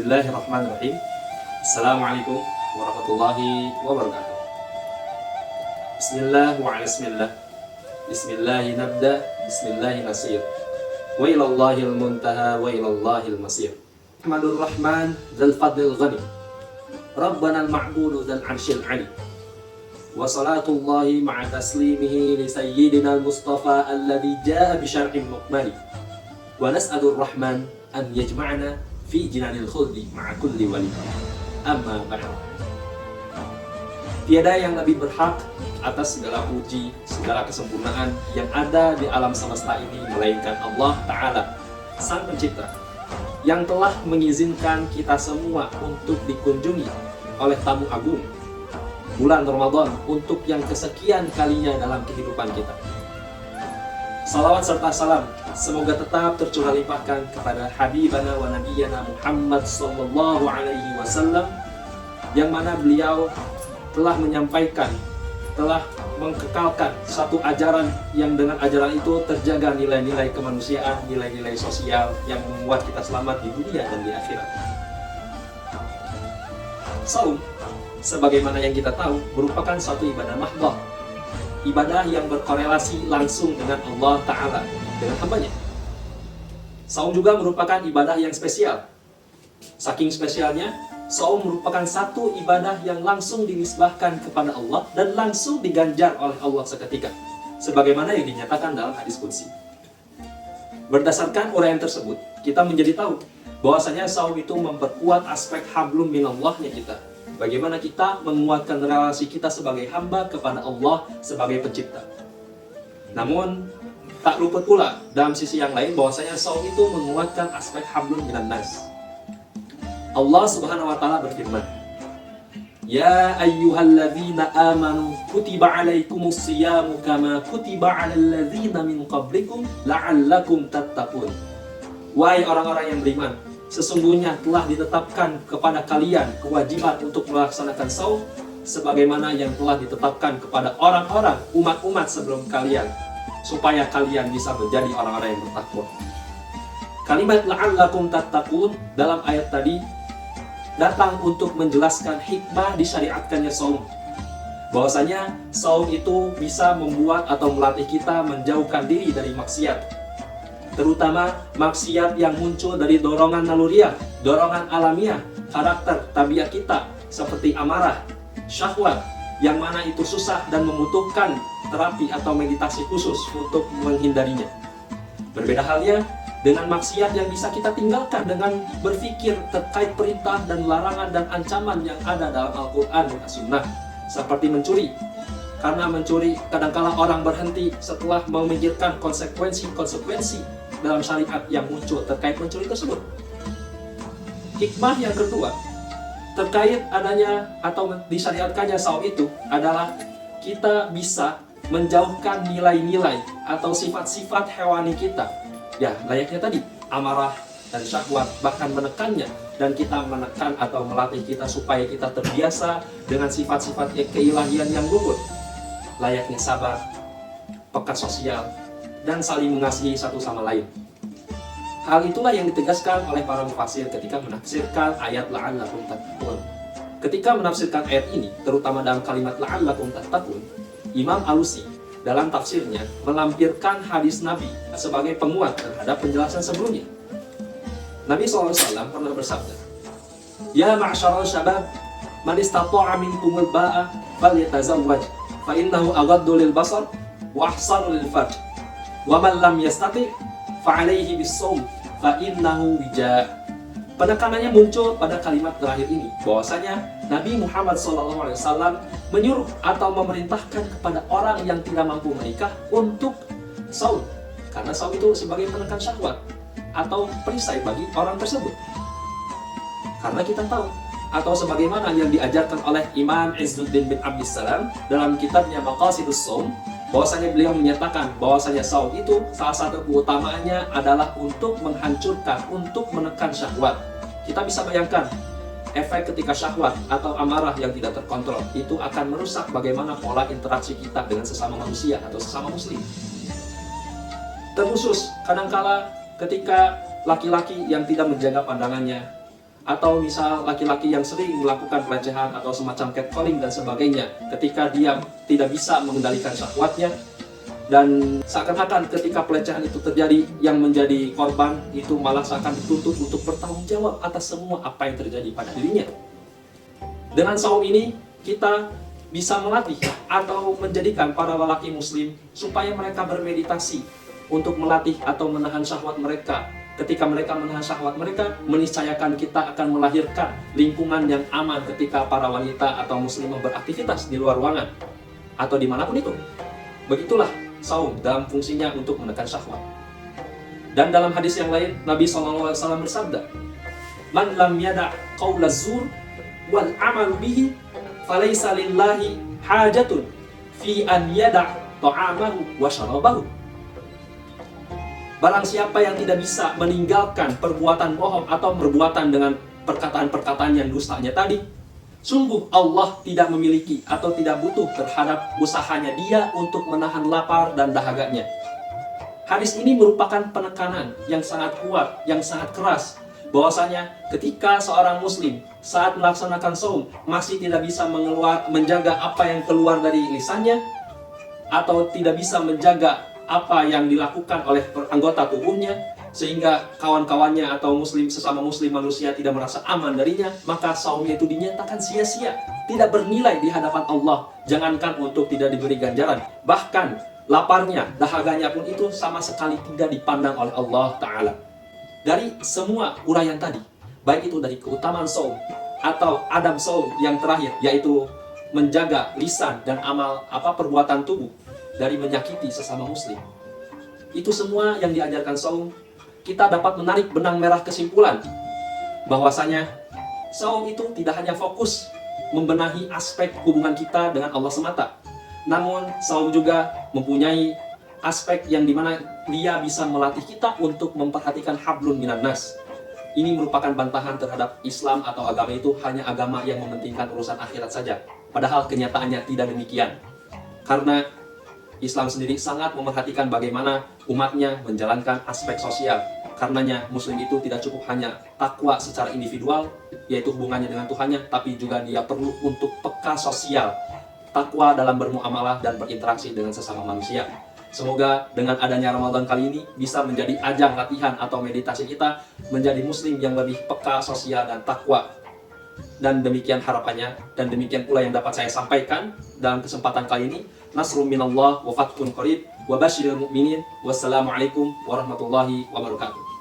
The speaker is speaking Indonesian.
Bismillahirrahmanirrahim. Assalamualaikum warahmatullahi wabarakatuh. Bismillah wa ala bismillah. Bismillahi nabda, bismillahi nasir. Wa ilallahil muntaha wa ilallahil masir. Ahmadur Rahman dzal fadlil ghani. Rabbana al-ma'budu dzal arsyil 'ali. Wa salatullahi ma'a taslimihi li sayyidina al-Mustafa alladhi jaa bi syar'in mukmali. Wa nas'adur Rahman an yajma'ana fi jinanil khuldi ma'a kulli wali. Amma ba'd. Tiada yang lebih berhak atas segala puji, segala kesempurnaan yang ada di alam semesta ini melainkan Allah Ta'ala, Sang Pencipta, yang telah mengizinkan kita semua untuk dikunjungi oleh tamu agung bulan Ramadan untuk yang kesekian kalinya dalam kehidupan kita. Salawat serta salam semoga tetap tercurah limpahkan kepada Habibana wa Nabiyana Muhammad sallallahu alaihi wasallam, yang mana beliau telah menyampaikan, telah mengekalkan satu ajaran yang dengan ajaran itu terjaga nilai-nilai kemanusiaan, nilai-nilai sosial yang membuat kita selamat di dunia dan di akhirat. Saum, sebagaimana yang kita tahu, merupakan suatu ibadah mahdhah, ibadah yang berkorelasi langsung dengan Allah Ta'ala, dengan hambanya. Saum juga merupakan ibadah yang spesial. Saking spesialnya, saum merupakan satu ibadah yang langsung dinisbahkan kepada Allah dan langsung diganjar oleh Allah seketika, sebagaimana yang dinyatakan dalam hadis qudsi. Berdasarkan uraian tersebut, kita menjadi tahu bahwasanya saum itu memperkuat aspek hablum minallahnya kita. Bagaimana kita menguatkan relasi kita sebagai hamba kepada Allah sebagai pencipta. Namun, tak luput pula dalam sisi yang lain bahwasanya saum itu menguatkan aspek hablum minan nas. Allah Subhanahu wa taala berfirman, "Ya ayyuhalladzina amanu kutiba alaikumus siyamu kama kutiba alal ladzina min qablikum la'allakum tattaqun." Wahai orang-orang yang beriman, sesungguhnya telah ditetapkan kepada kalian kewajiban untuk melaksanakan saum sebagaimana yang telah ditetapkan kepada orang-orang umat-umat sebelum kalian, supaya kalian bisa menjadi orang-orang yang bertakwa. Kalimat la'allakum tattaqun dalam ayat tadi datang untuk menjelaskan hikmah disyariatkannya saum. Bahwasanya saum itu bisa membuat atau melatih kita menjauhkan diri dari maksiat, terutama maksiat yang muncul dari dorongan naluriah, dorongan alamiah, karakter, tabiat kita seperti amarah, syahwat, yang mana itu susah dan membutuhkan terapi atau meditasi khusus untuk menghindarinya. Berbeda halnya dengan maksiat yang bisa kita tinggalkan dengan berpikir terkait perintah dan larangan dan ancaman yang ada dalam Al-Quran dan As-Sunnah, seperti mencuri. Karena mencuri, kadangkala orang berhenti setelah memikirkan konsekuensi dalam syariat yang muncul terkait mencuri tersebut. Hikmah yang kedua terkait adanya atau disyariatkannya saum itu adalah kita bisa menjauhkan nilai-nilai atau sifat-sifat hewani kita. Ya, layaknya tadi, amarah dan syahwat, bahkan menekannya, dan kita menekan atau melatih kita supaya kita terbiasa dengan sifat-sifat keilahian yang luhur, layaknya sabar, peka sosial, dan saling mengasihi satu sama lain. Hal itulah yang ditegaskan oleh para mufassir ketika menafsirkan ayat la'allakum tattaqun. Ketika menafsirkan ayat ini, terutama dalam kalimat la'allakum tattaqun, Imam Alusi dalam tafsirnya melampirkan hadis Nabi sebagai penguat terhadap penjelasan sebelumnya. Nabi SAW pernah bersabda, "Ya ma'syaral syabab, man istata'a minkumul ba'a falyatazawwaj, fa innahu aghaddu lil basar wa ahsanu lil farj. Wa man lam yastati' fa 'alaihi bis-shaum fa innahu wija'." Penekanannya muncul pada kalimat terakhir ini, bahwasanya Nabi Muhammad SAW menyuruh atau memerintahkan kepada orang yang tidak mampu menikah untuk saum, karena saum itu sebagai penekan syahwat atau perisai bagi orang tersebut. Karena kita tahu, atau sebagaimana yang diajarkan oleh Imam Izzuddin bin Abdissalam dalam kitabnya Maqasidus Shaum, bahwasanya beliau menyatakan bahwasanya saum itu salah satu keutamaannya adalah untuk menghancurkan, untuk menekan syahwat. Kita bisa bayangkan efek ketika syahwat atau amarah yang tidak terkontrol itu akan merusak bagaimana pola interaksi kita dengan sesama manusia atau sesama muslim. Terkhusus kadangkala ketika laki-laki yang tidak menjaga pandangannya Atau misal laki-laki yang sering melakukan pelecehan atau semacam catcalling dan sebagainya, ketika dia tidak bisa mengendalikan syahwatnya, dan seakan-akan ketika pelecehan itu terjadi, yang menjadi korban itu malah seakan dituntut untuk bertanggung jawab atas semua apa yang terjadi pada dirinya. Dengan saum ini kita bisa melatih atau menjadikan para lelaki muslim supaya mereka bermeditasi untuk melatih atau menahan syahwat mereka. Ketika mereka menahan syahwat mereka, meniscayakan kita akan melahirkan lingkungan yang aman ketika para wanita atau muslimah beraktivitas di luar ruangan atau dimanapun itu. Begitulah saum dalam fungsinya untuk menekan syahwat. Dan dalam hadis yang lain, Nabi SAW bersabda, "Man lam yada' qaula zur wal amal bihi, falaysa lillahi hajatun fi an yada' ta'amahu wa syarabahu." Barang siapa yang tidak bisa meninggalkan perbuatan bohong atau perbuatan dengan perkataan-perkataan yang dustanya tadi, sungguh Allah tidak memiliki atau tidak butuh terhadap usahanya dia untuk menahan lapar dan dahaganya. Hadis ini merupakan penekanan yang sangat kuat, yang sangat keras, bahwasanya ketika seorang muslim saat melaksanakan saum masih tidak bisa menjaga apa yang keluar dari lisannya, atau tidak bisa menjaga apa yang dilakukan oleh anggota tubuhnya, sehingga kawan-kawannya atau sesama muslim manusia tidak merasa aman darinya, maka saumnya itu dinyatakan sia-sia, tidak bernilai di hadapan Allah. Jangankan untuk tidak diberi ganjaran, bahkan laparnya, dahaganya pun itu sama sekali tidak dipandang oleh Allah Ta'ala. Dari semua uraian tadi, baik itu dari keutamaan saum atau adab saum yang terakhir, yaitu menjaga lisan dan perbuatan tubuh dari menyakiti sesama muslim, itu semua yang diajarkan saum, kita dapat menarik benang merah kesimpulan bahwasanya saum itu tidak hanya fokus membenahi aspek hubungan kita dengan Allah semata, namun saum juga mempunyai aspek yang dimana dia bisa melatih kita untuk memperhatikan hablun minan nas. Ini merupakan bantahan terhadap Islam atau agama itu hanya agama yang mementingkan urusan akhirat saja, padahal kenyataannya tidak demikian. Karena Islam sendiri sangat memerhatikan bagaimana umatnya menjalankan aspek sosial. Karenanya muslim itu tidak cukup hanya takwa secara individual, yaitu hubungannya dengan Tuhannya, tapi juga dia perlu untuk peka sosial, takwa dalam bermuamalah dan berinteraksi dengan sesama manusia. Semoga dengan adanya Ramadan kali ini bisa menjadi ajang latihan atau meditasi kita menjadi muslim yang lebih peka sosial dan takwa. Dan demikian harapannya, dan demikian pula yang dapat saya sampaikan dalam kesempatan kali ini. Nasrun minallah wa fathun qarib wa basyiril mu'minin. Wassalamualaikum warahmatullahi wabarakatuh.